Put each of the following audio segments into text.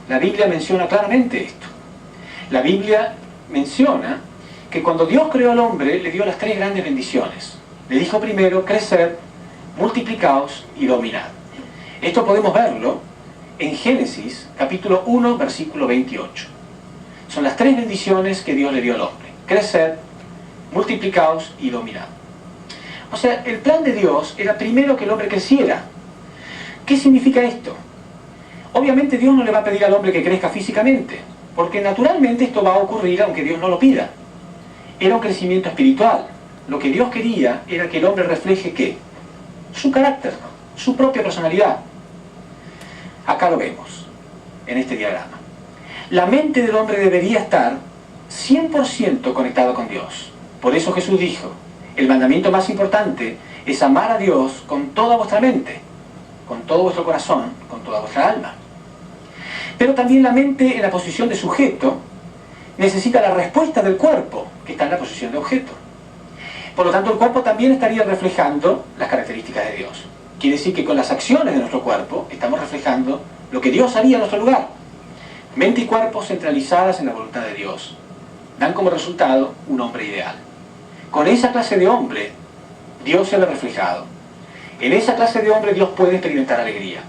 La Biblia menciona claramente esto. La Biblia menciona que cuando Dios creó al hombre, le dio las tres grandes bendiciones. Le dijo primero, creced, multiplicaos y dominad. Esto podemos verlo en Génesis, capítulo 1, versículo 28. Son las tres bendiciones que Dios le dio al hombre. Creced, multiplicaos y dominad. O sea, el plan de Dios era primero que el hombre creciera. ¿Qué significa esto? Obviamente Dios no le va a pedir al hombre que crezca físicamente, porque naturalmente esto va a ocurrir aunque Dios no lo pida. Era un crecimiento espiritual. Lo que Dios quería era que el hombre refleje ¿qué? Su carácter, su propia personalidad. Acá lo vemos, en este diagrama. La mente del hombre debería estar 100% conectada con Dios. Por eso Jesús dijo, el mandamiento más importante es amar a Dios con toda vuestra mente, con todo vuestro corazón, con toda vuestra alma. Pero también la mente en la posición de sujeto necesita la respuesta del cuerpo, que está en la posición de objeto. Por lo tanto, el cuerpo también estaría reflejando las características de Dios. Quiere decir que con las acciones de nuestro cuerpo estamos reflejando lo que Dios haría en nuestro lugar. Mente y cuerpo centralizadas en la voluntad de Dios dan como resultado un hombre ideal. Con esa clase de hombre, Dios se ve reflejado. En esa clase de hombre Dios puede experimentar alegría.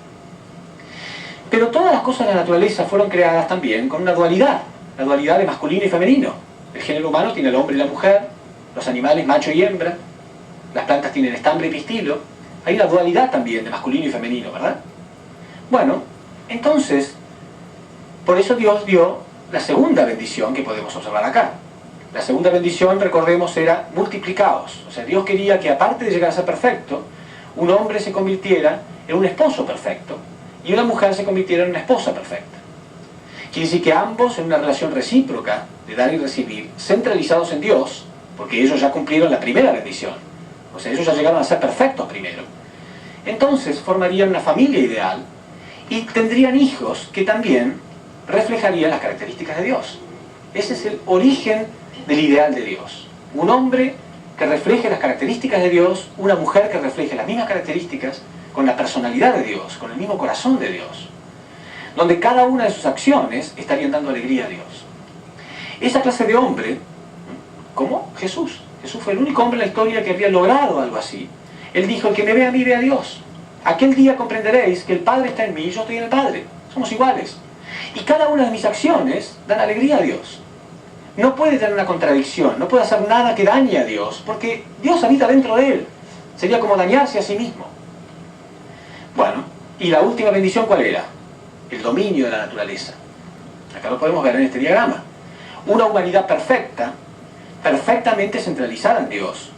Pero todas las cosas de la naturaleza fueron creadas también con una dualidad, la dualidad de masculino y femenino. El género humano tiene el hombre y la mujer, los animales macho y hembra, las plantas tienen estambre y pistilo. Hay una dualidad también de masculino y femenino, ¿verdad? Bueno, entonces, por eso Dios dio la segunda bendición que podemos observar acá. La segunda bendición, recordemos, era multiplicaos. O sea, Dios quería que aparte de llegar a ser perfecto, un hombre se convirtiera en un esposo perfecto y una mujer se convirtiera en una esposa perfecta. Quiere decir que ambos, en una relación recíproca de dar y recibir, centralizados en Dios, porque ellos ya cumplieron la primera bendición, o sea, ellos ya llegaron a ser perfectos primero, entonces formarían una familia ideal y tendrían hijos que también reflejarían las características de Dios. Ese es el origen del ideal de Dios. Un hombre que refleje las características de Dios, una mujer que refleje las mismas características con la personalidad de Dios, con el mismo corazón de Dios, donde cada una de sus acciones estarían dando alegría a Dios. Esa clase de hombre, como Jesús. Jesús fue el único hombre en la historia que había logrado algo así. Él dijo, el que me ve a mí ve a Dios. Aquel día comprenderéis que el Padre está en mí y yo estoy en el Padre. Somos iguales. Y cada una de mis acciones dan alegría a Dios. No puede tener una contradicción, no puede hacer nada que dañe a Dios, porque Dios habita dentro de él. Sería como dañarse a sí mismo. Bueno, y la última bendición, ¿cuál era? El dominio de la naturaleza. Acá lo podemos ver en este diagrama. Una humanidad perfecta, perfectamente centralizada en Dios,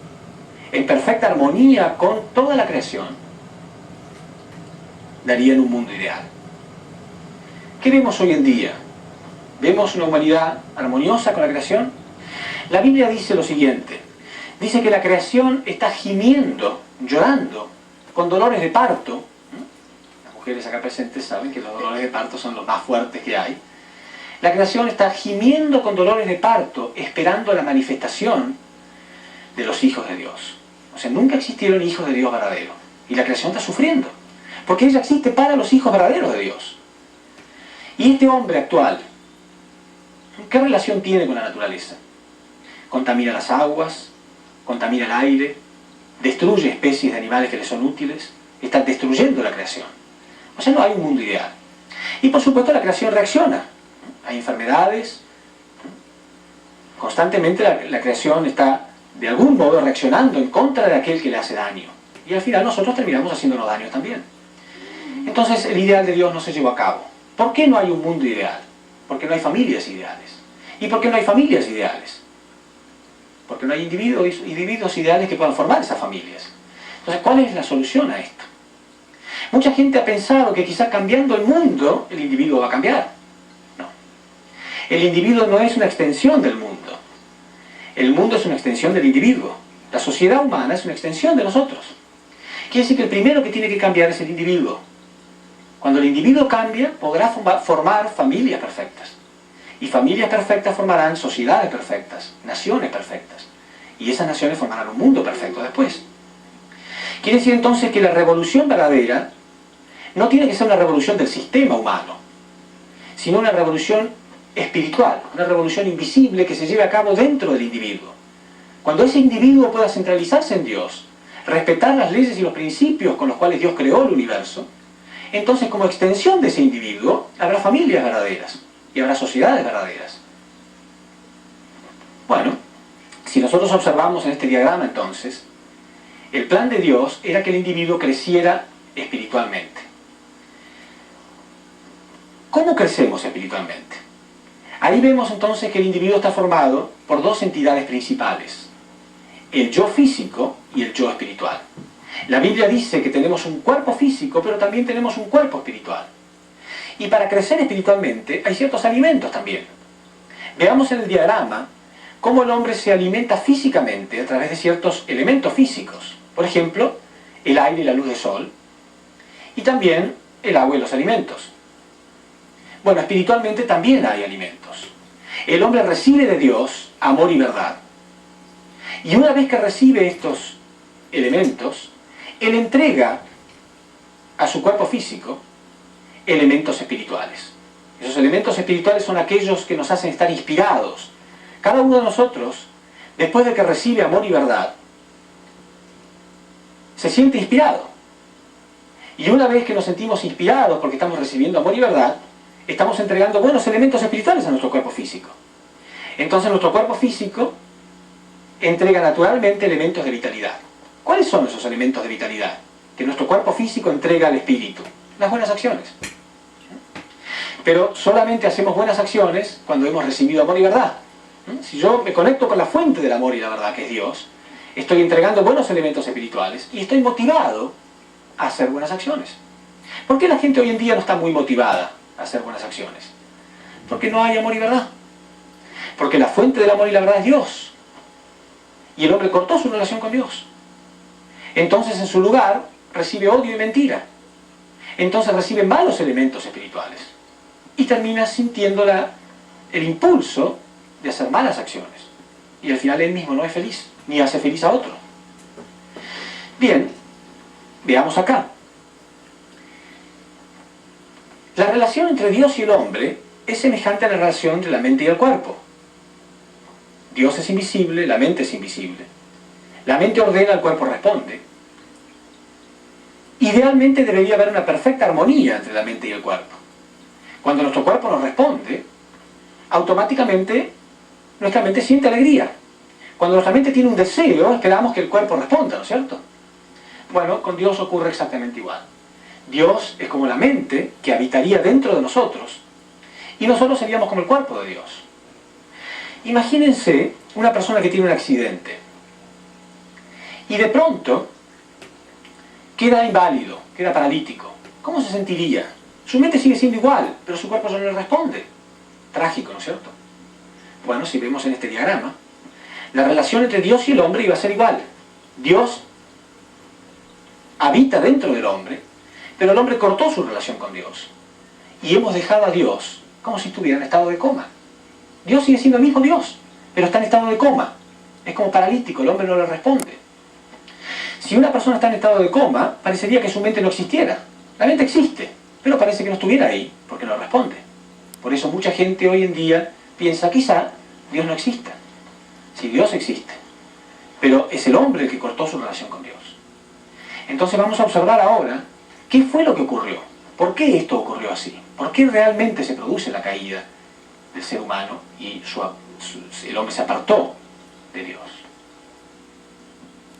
en perfecta armonía con toda la creación, darían un mundo ideal. ¿Qué vemos hoy en día? ¿Vemos una humanidad armoniosa con la creación? La Biblia dice lo siguiente. Dice que la creación está gimiendo, llorando, con dolores de parto. Las mujeres acá presentes saben que los dolores de parto son los más fuertes que hay. La creación está gimiendo con dolores de parto, esperando la manifestación de los hijos de Dios. O sea, nunca existieron hijos de Dios verdaderos. Y la creación está sufriendo, porque ella existe para los hijos verdaderos de Dios. Y este hombre actual, ¿qué relación tiene con la naturaleza? Contamina las aguas, contamina el aire, destruye especies de animales que le son útiles, está destruyendo la creación. O sea, no hay un mundo ideal. Y por supuesto la creación reacciona. Hay enfermedades. Constantemente la creación está de algún modo reaccionando en contra de aquel que le hace daño. Y al final nosotros terminamos haciéndonos daño también. Entonces el ideal de Dios no se llevó a cabo. ¿Por qué no hay un mundo ideal? Porque no hay familias ideales. ¿Y por qué no hay familias ideales? Porque no hay individuos ideales que puedan formar esas familias. Entonces, ¿cuál es la solución a esto? Mucha gente ha pensado que quizá cambiando el mundo, el individuo va a cambiar. No. El individuo no es una extensión del mundo. El mundo es una extensión del individuo. La sociedad humana es una extensión de nosotros. Quiere decir que el primero que tiene que cambiar es el individuo. Cuando el individuo cambia, podrá formar familias perfectas. Y familias perfectas formarán sociedades perfectas, naciones perfectas. Y esas naciones formarán un mundo perfecto después. Quiere decir entonces que la revolución verdadera no tiene que ser una revolución del sistema humano, sino una revolución espiritual, una revolución invisible que se lleve a cabo dentro del individuo. Cuando ese individuo pueda centralizarse en Dios, respetar las leyes y los principios con los cuales Dios creó el universo, entonces como extensión de ese individuo habrá familias verdaderas y habrá sociedades verdaderas. Bueno, si nosotros observamos en este diagrama entonces, el plan de Dios era que el individuo creciera espiritualmente. ¿Cómo crecemos espiritualmente? Ahí vemos entonces que el individuo está formado por dos entidades principales, el yo físico y el yo espiritual. La Biblia dice que tenemos un cuerpo físico, pero también tenemos un cuerpo espiritual. Y para crecer espiritualmente hay ciertos alimentos también. Veamos en el diagrama cómo el hombre se alimenta físicamente a través de ciertos elementos físicos. Por ejemplo, el aire y la luz del sol, y también el agua y los alimentos. Bueno, espiritualmente también hay alimentos. El hombre recibe de Dios amor y verdad. Y una vez que recibe estos elementos, él entrega a su cuerpo físico elementos espirituales. Esos elementos espirituales son aquellos que nos hacen estar inspirados. Cada uno de nosotros, después de que recibe amor y verdad, se siente inspirado. Y una vez que nos sentimos inspirados porque estamos recibiendo amor y verdad, estamos entregando buenos elementos espirituales a nuestro cuerpo físico. Entonces nuestro cuerpo físico entrega naturalmente elementos de vitalidad. ¿Cuáles son esos elementos de vitalidad que nuestro cuerpo físico entrega al espíritu? Las buenas acciones. Pero solamente hacemos buenas acciones cuando hemos recibido amor y verdad. Si yo me conecto con la fuente del amor y la verdad, que es Dios, estoy entregando buenos elementos espirituales y estoy motivado a hacer buenas acciones. ¿Por qué la gente hoy en día no está muy motivada a hacer buenas acciones? Porque no hay amor y verdad. Porque la fuente del amor y la verdad es Dios. Y el hombre cortó su relación con Dios. Entonces en su lugar recibe odio y mentira. Entonces recibe malos elementos espirituales. Y termina sintiendo el impulso de hacer malas acciones. Y al final él mismo no es feliz, ni hace feliz a otro. Bien, veamos acá. La relación entre Dios y el hombre es semejante a la relación entre la mente y el cuerpo. Dios es invisible, la mente es invisible. La mente ordena, el cuerpo responde. Idealmente debería haber una perfecta armonía entre la mente y el cuerpo. Cuando nuestro cuerpo nos responde, automáticamente nuestra mente siente alegría. Cuando nuestra mente tiene un deseo, esperamos que el cuerpo responda, ¿no es cierto? Bueno, con Dios ocurre exactamente igual. Dios es como la mente que habitaría dentro de nosotros y nosotros seríamos como el cuerpo de Dios. Imagínense una persona que tiene un accidente y de pronto queda inválido, queda paralítico. ¿Cómo se sentiría? Su mente sigue siendo igual, pero su cuerpo ya no le responde. Trágico, ¿no es cierto? Bueno, si vemos en este diagrama, la relación entre Dios y el hombre iba a ser igual. Dios habita dentro del hombre, pero el hombre cortó su relación con Dios. Y hemos dejado a Dios como si estuviera en estado de coma. Dios sigue siendo el mismo Dios, pero está en estado de coma. Es como paralítico, el hombre no le responde. Si una persona está en estado de coma, parecería que su mente no existiera. La mente existe, pero parece que no estuviera ahí, porque no responde. Por eso mucha gente hoy en día piensa, quizá Dios no exista. Si Dios existe, pero es el hombre el que cortó su relación con Dios. Entonces vamos a observar ahora qué fue lo que ocurrió. ¿Por qué esto ocurrió así? ¿Por qué realmente se produce la caída del ser humano y el hombre se apartó de Dios?